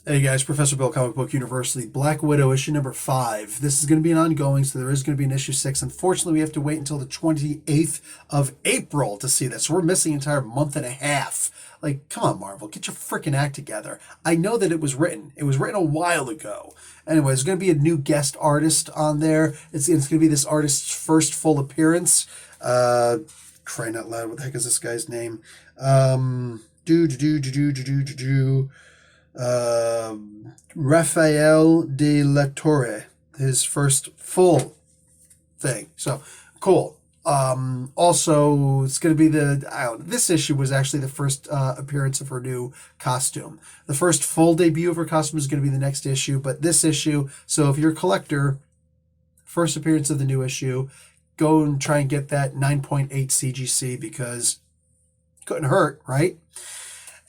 Hey guys, Professor Bill, Comic Book University, Black Widow, issue number 5. This is going to be an ongoing, so there is going to be an issue 6. Unfortunately, we have to wait until the 28th of April to see this. So we're missing an entire month and a half. Like, come on, Marvel, get your freaking act together. I know that it was written. It was written a while ago. Anyway, there's going to be a new guest artist on there. It's going to be this artist's first full appearance. Crying out loud, what the heck is this guy's name? Do do do do do do do do. uh, Rafael de la Torre, his first full thing. So cool. Also, it's going to be I don't know, this issue was actually the first appearance of her new costume. The first full debut of her costume is going to be the next issue, but this issue, so if you're a collector, first appearance of the new issue, go and try and get that 9.8 CGC because it couldn't hurt, right?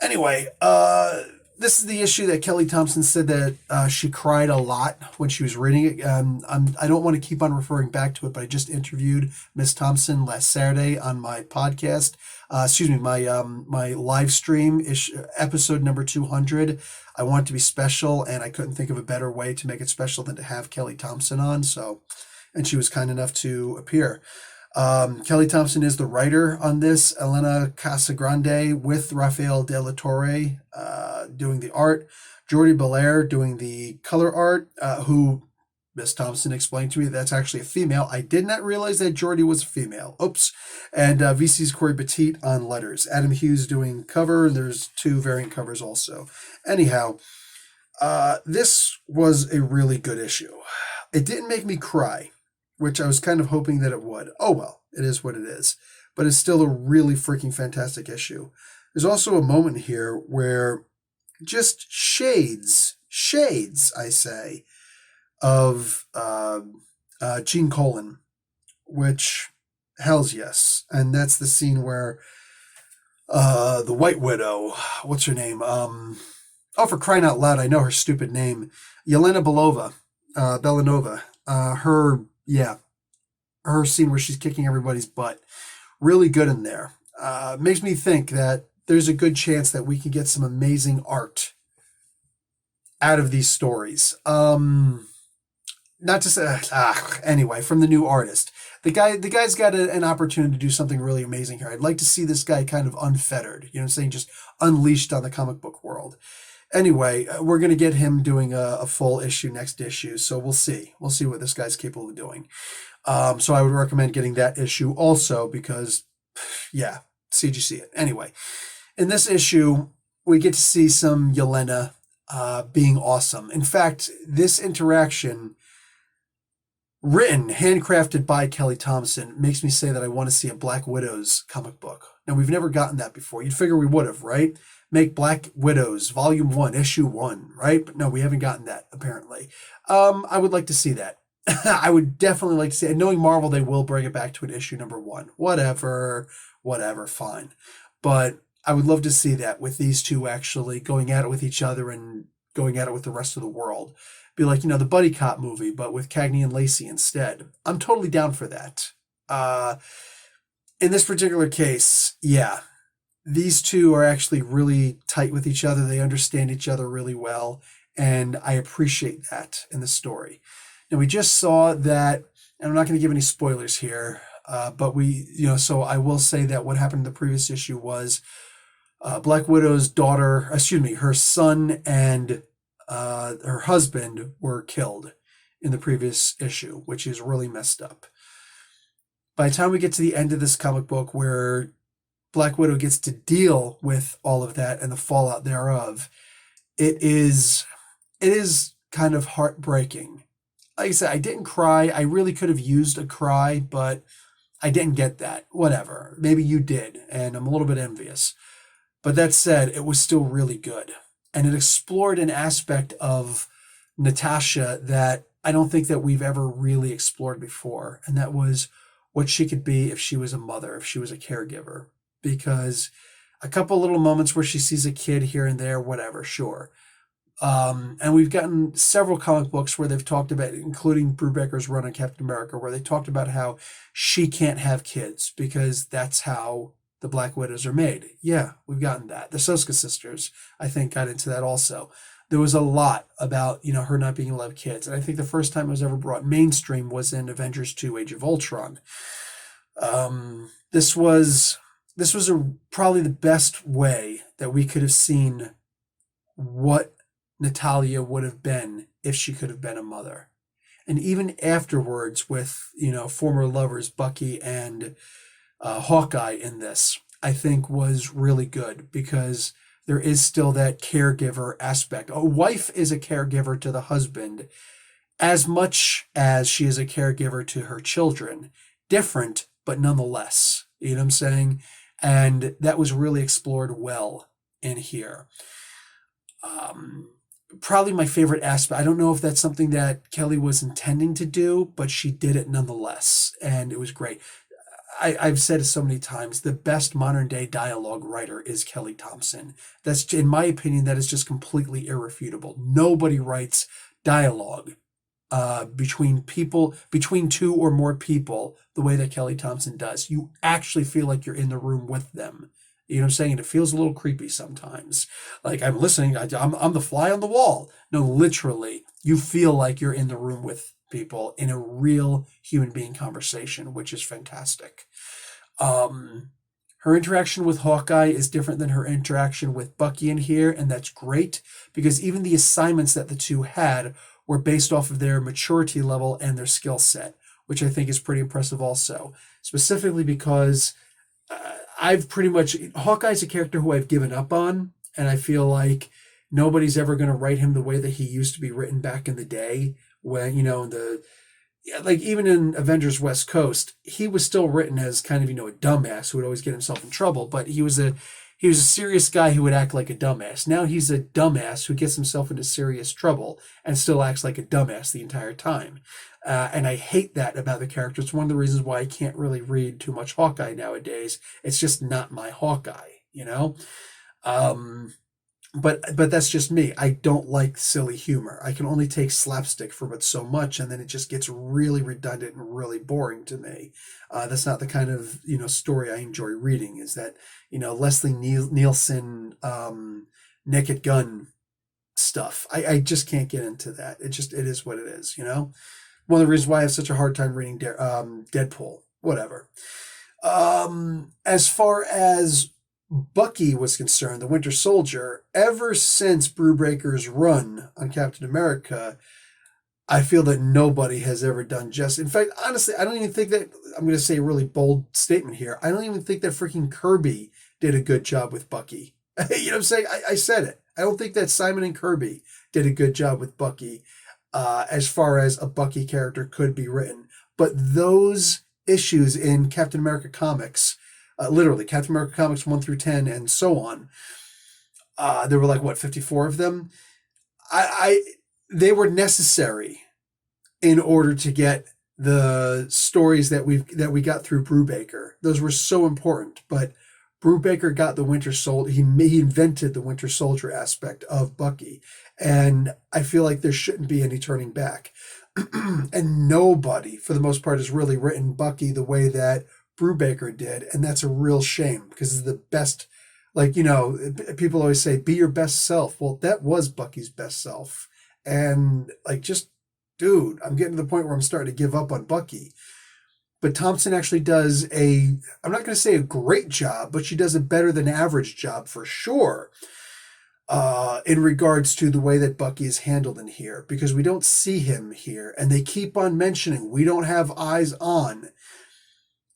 Anyway, this is the issue that Kelly Thompson said that she cried a lot when she was reading it. I don't want to keep on referring back to it, but I just interviewed Miss Thompson last Saturday on my podcast. Excuse me, my live stream episode number 200. I want it to be special, and I couldn't think of a better way to make it special than to have Kelly Thompson on. So, and she was kind enough to appear. Kelly Thompson is the writer on this. Elena Casagrande with Rafael de la Torre doing the art. Jordi Belair doing the color art, who Miss Thompson explained to me that's actually a female. I did not realize that Jordi was a female. Oops. And VC's Corey Petit on letters. Adam Hughes doing cover. There's 2 variant covers also. Anyhow, this was a really good issue. It didn't make me cry, which I was kind of hoping that it would. Oh well, it is what it is. But it's still a really freaking fantastic issue. There's also a moment here where just shades, I say, of Gene Colan, which, hells yes. And that's the scene where the White Widow, what's her name? Oh, for crying out loud, I know her stupid name. Yelena Belanova. Her scene where she's kicking everybody's butt. Really good in there. Makes me think that there's a good chance that we can get some amazing art out of these stories. Not to say, anyway, from the new artist. The guy's got an opportunity to do something really amazing here. I'd like to see this guy kind of unfettered, you know what I'm saying? Just unleashed on the comic book world. Anyway, we're going to get him doing a full issue next issue, so we'll see. We'll see what this guy's capable of doing. So I would recommend getting that issue also because, yeah, CGC it. Anyway, in this issue, we get to see some Yelena being awesome. In fact, this interaction, written, handcrafted by Kelly Thompson, makes me say that I want to see a Black Widow's comic book. Now, we've never gotten that before. You'd figure we would have, right? Make Black Widows, Volume 1, Issue 1, right? But no, we haven't gotten that, apparently. I would like to see that. I would definitely like to see it. And knowing Marvel, they will bring it back to an issue number 1. Whatever, fine. But I would love to see that with these two actually going at it with each other and going at it with the rest of the world. Be like, the buddy cop movie, but with Cagney and Lacey instead. I'm totally down for that. In this particular case, yeah, these two are actually really tight with each other. They understand each other really well, and I appreciate that in the story. Now, we just saw that, and I'm not going to give any spoilers here, but so I will say that what happened in the previous issue was Black Widow's daughter, her son and her husband were killed in the previous issue, which is really messed up. By the time we get to the end of this comic book where Black Widow gets to deal with all of that and the fallout thereof, it is kind of heartbreaking. Like I said, I didn't cry. I really could have used a cry, but I didn't get that. Whatever. Maybe you did, and I'm a little bit envious. But that said, it was still really good. And it explored an aspect of Natasha that I don't think that we've ever really explored before. And that was what she could be if she was a mother, if she was a caregiver. Because a couple little moments where she sees a kid here and there, whatever, sure. And we've gotten several comic books where they've talked about, including Brubaker's run on Captain America, where they talked about how she can't have kids because that's how the Black Widows are made. Yeah, we've gotten that. The Soska sisters, I think, got into that also. there was a lot about, her not being able to have kids. And I think the first time it was ever brought mainstream was in Avengers 2 Age of Ultron. This was probably the best way that we could have seen what Natalia would have been if she could have been a mother. And even afterwards with, former lovers Bucky and Hawkeye in this, I think was really good because there is still that caregiver aspect. A wife is a caregiver to the husband as much as she is a caregiver to her children. Different, but nonetheless. You know what I'm saying? And that was really explored well in here. Probably my favorite aspect. I don't know if that's something that Kelly was intending to do, but she did it nonetheless, and it was great. I've said it so many times, the best modern day dialogue writer is Kelly Thompson. That's, in my opinion, that is just completely irrefutable. Nobody writes dialogue between two or more people, the way that Kelly Thompson does. You actually feel like you're in the room with them. You know what I'm saying? And it feels a little creepy sometimes. Like I'm listening, I'm the fly on the wall. No, literally, you feel like you're in the room with people in a real human being conversation, which is fantastic. Her interaction with Hawkeye is different than her interaction with Bucky in here, and that's great because even the assignments that the two had were based off of their maturity level and their skill set, which I think is pretty impressive also. Specifically because Hawkeye's a character who I've given up on, and I feel like nobody's ever going to write him the way that he used to be written back in the day when, even in Avengers West Coast, he was still written as kind of, a dumbass who would always get himself in trouble, but he was a serious guy who would act like a dumbass. Now he's a dumbass who gets himself into serious trouble and still acts like a dumbass the entire time. And I hate that about the character. It's one of the reasons why I can't really read too much Hawkeye nowadays. It's just not my Hawkeye, But that's just me. I don't like silly humor. I can only take slapstick from it so much, and then it just gets really redundant and really boring to me. That's not the kind of story I enjoy reading. Is that Leslie Nielsen Naked Gun stuff? I just can't get into that. It is what it is. One of the reasons why I have such a hard time reading Deadpool. Whatever. As far as Bucky was concerned, the Winter Soldier, ever since Brubaker's run on Captain America, I feel that nobody has ever done justice. In fact, honestly, I don't even think that, I'm going to say a really bold statement here, I don't even think that freaking Kirby did a good job with Bucky. You know what I'm saying? I said it. I don't think that Simon and Kirby did a good job with Bucky as far as a Bucky character could be written. But those issues in Captain America comics, literally Captain America comics 1 through 10 and so on, there were 54 of them. They were necessary in order to get the stories that we got through Brubaker. Those were so important, but Brubaker got the Winter Soldier. He invented the Winter Soldier aspect of Bucky, and I feel like there shouldn't be any turning back. And nobody, for the most part, has really written Bucky the way that Brubaker did, and that's a real shame because it's the best. People always say, "Be your best self." Well, that was Bucky's best self, and dude, I'm getting to the point where I'm starting to give up on Bucky. But Thompson actually does I'm not going to say a great job, but she does a better than average job for sure in regards to the way that Bucky is handled in here, because we don't see him here, and they keep on mentioning we don't have eyes on.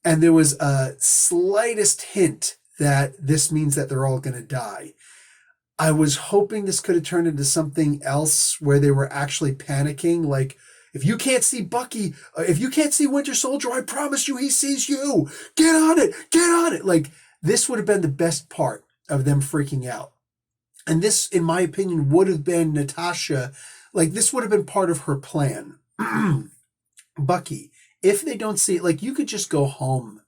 And there was a slightest hint that this means that they're all going to die. I was hoping this could have turned into something else where they were actually panicking, like, if you can't see Bucky, if you can't see Winter Soldier, I promise you he sees you. Get on it. Get on it. Like, this would have been the best part of them freaking out. And this, in my opinion, would have been Natasha. Like, this would have been part of her plan. Bucky, if they don't see it, you could just go home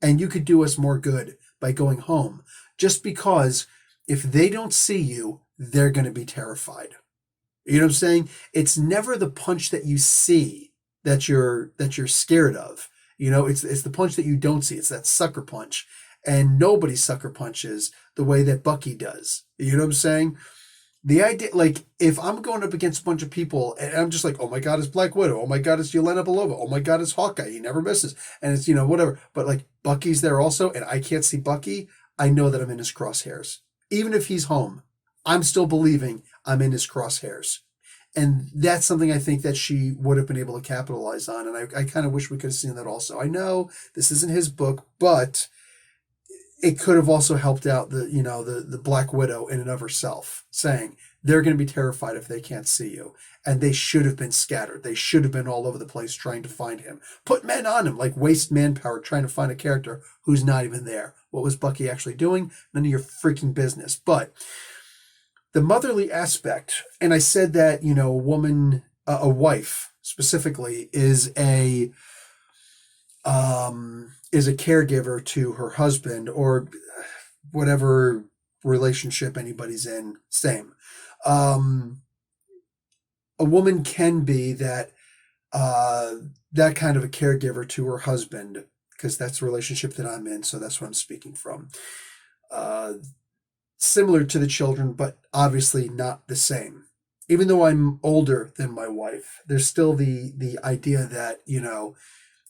and you could do us more good by going home. Just because if they don't see you, they're going to be terrified. You know what I'm saying? It's never the punch that you see that you're scared of. It's the punch that you don't see. It's that sucker punch. And nobody sucker punches the way that Bucky does. You know what I'm saying? The idea, like, if I'm going up against a bunch of people and I'm just like, oh my God, it's Black Widow. Oh my God, it's Yelena Belova. Oh my God, it's Hawkeye. He never misses. And it's, whatever. But like Bucky's there also, and I can't see Bucky. I know that I'm in his crosshairs. Even if he's home, I'm still believing I'm in his crosshairs. And that's something I think that she would have been able to capitalize on. And I kind of wish we could have seen that also. I know this isn't his book, but it could have also helped out the Black Widow in and of herself, saying they're going to be terrified if they can't see you, and they should have been scattered. They should have been all over the place trying to find him. Put men on him, like waste manpower trying to find a character who's not even there. What was Bucky actually doing? None of your freaking business. But the motherly aspect, and I said that a woman, a wife specifically, is a caregiver to her husband or whatever relationship anybody's in. Same. A woman can be that kind of a caregiver to her husband, because that's the relationship that I'm in. So that's what I'm speaking from. Similar to the children, but obviously not the same. Even though I'm older than my wife, there's still the idea that,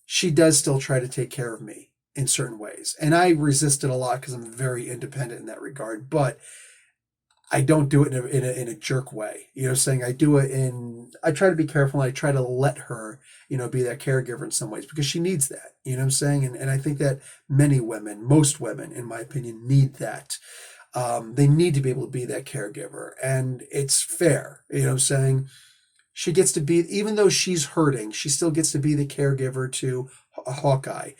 she does still try to take care of me in certain ways. And I resist it a lot because I'm very independent in that regard, but I don't do it in a jerk way. Saying I do it I try to be careful. And I try to let her, be that caregiver in some ways because she needs that, what I'm saying? And I think that most women, in my opinion, need that. They need to be able to be that caregiver, and it's fair. What I'm saying? She gets to be, even though she's hurting, she still gets to be the caregiver to Hawkeye.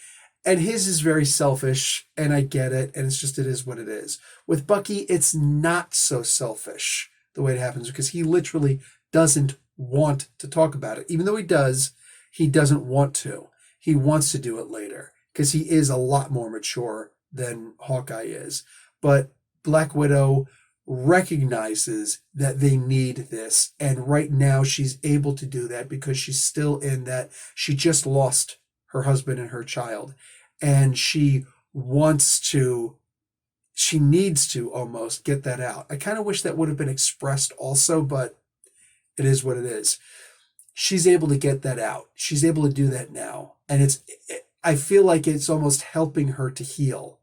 And his is very selfish, and I get it, and it is what it is. With Bucky, it's not so selfish the way it happens, because he literally doesn't want to talk about it. Even though he doesn't want to. He wants to do it later, because he is a lot more mature than Hawkeye is. But Black Widow recognizes that they need this, and right now she's able to do that because she's still in that she just lost her husband and her child, and she needs to almost get that out. I kind of wish that would have been expressed also, but it is what it is. She's able to get that out. She's able to do that now, and I feel like it's almost helping her to heal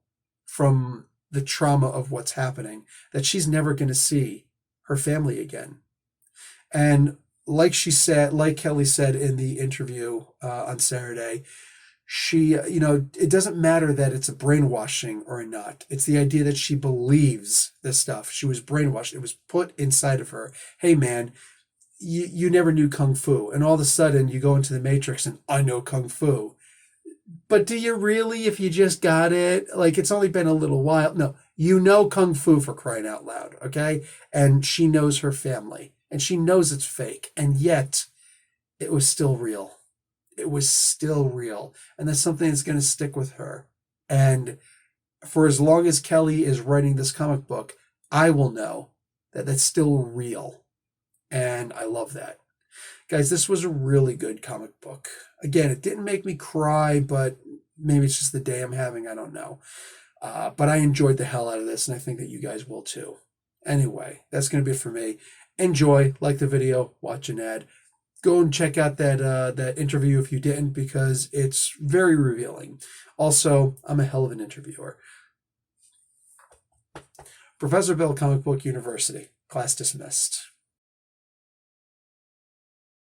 from the trauma of what's happening, that she's never going to see her family again. And like Kelly said in the interview on Saturday, she, it doesn't matter that it's a brainwashing or not. It's the idea that she believes this stuff. She was brainwashed. It was put inside of her. Hey, man, you never knew Kung Fu. And all of a sudden you go into the Matrix and I know Kung Fu. But do you really, if you just got it? Like, it's only been a little while. No, Kung Fu, for crying out loud, okay? And she knows her family, and she knows it's fake, and yet it was still real. It was still real, and that's something that's going to stick with her. And for as long as Kelly is writing this comic book, I will know that that's still real, and I love that. Guys, this was a really good comic book. Again, it didn't make me cry, but maybe it's just the day I'm having. I don't know. But I enjoyed the hell out of this, and I think that you guys will too. Anyway, that's going to be it for me. Enjoy, like the video, watch an ad. Go and check out that interview if you didn't, because it's very revealing. Also, I'm a hell of an interviewer. Professor Bill, Comic Book University. Class dismissed.